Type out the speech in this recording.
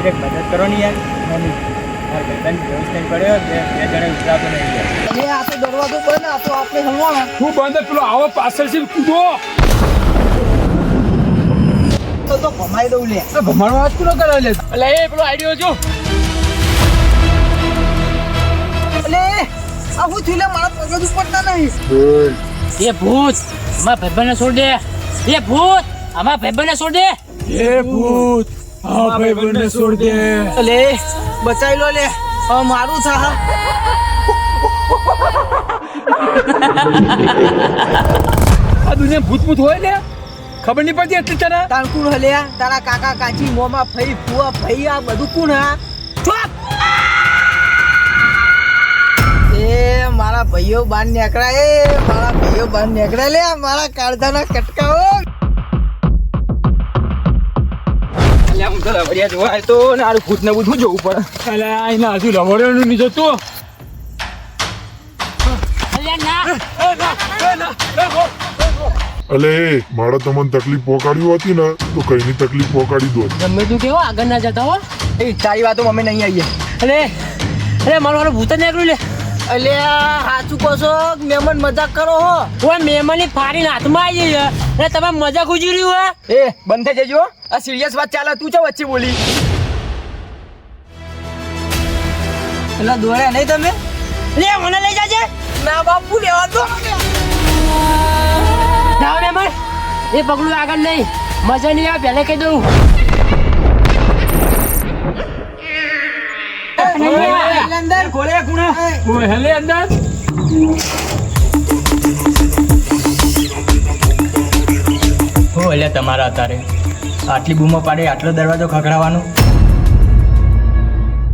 એક મદદ કરો ને યાર. યાર ભાઈબંધ વ્યવસ્થિત પડ્યો બે જણા ઉતરાતો નહીં યાર. અરે આ તો દરવાજો બંધ, આ તો આપણે હલવાના. હું બંધ પેલો આવો પાછળથી કૂદો. તો ભમાઈ દઉં લે. ભમાણવા વાત પૂરો કરે લે. એટલે એ પેલો આઈડિયો જો. અલે આ હું થયું લે, મારા પગ જ ઉપડતા નહીં. એ ભૂત અમારા ભાઈબંધને છોડ દે. એ ભૂત અમારા ભાઈબંધને છોડ દે. એ ભૂત હા ભાઈબંધને છોડ દે. અલે બચાવી લો લે, હવે મારું થા. આ દુનિયા ભૂત ભૂત હોય ને ખબર નહીં પડતી એટલી તને. તાર કોણ હલ્યા? તારા કાકા કાચી મોમાં ફઈ ફુવા ફઈ આ બધું કોણ હા? ચોપ! એ મારા ભાઈઓ બાર નીકળ્યા, એ મારા ભાઈઓ બાર નીકળ્યા લે, મારા કાળજાના કટકાઓ. અલ્યા હું તો રવડિયા જોવા આવ્યો તો ને આરું ભૂત ને બધું જોવું પડે. એટલે એના હજુ લવડવાનું નહીં જતું. અલ્યા ના અલે મારે તમને તકલીફ પહોંચાડી હતી ને તો કઈની તકલીફ પહોંચાડી દો. ગમે તું કેવો આગળ ના જતા હો. એ તારી વાતો અમે નહીં આવીએ. અરે અરે મારું ભૂત જ નીકળ્યું લે. અલ્યા સાચું કહો છો? મહેમાન મજાક કરો હો? ઓય મહેમાનની ફાડીને હાથમાં આવી ગઈ છે અને તમે મજા ગુજરી હો. એ બંધ થઈ જજો, આ સિરિયસ વાત ચાલે. તું ચો વચ્ચે બોલી? એટલે દોડ્યા નહીં તમે? લે મને લઈ જાજે. ના બાપુ લેવા દો. જાઓ મહેમાન એ પગલું આગળ નહીં, મજા નહીં આવે પહેલે કહી દઉં. અંદર ખોલે કુણા ઓય હેલે અંદર. હો એટલે તમારા અત્યારે આટલી બૂમો પાડી આટલો દરવાજો ખખડાવવાનો.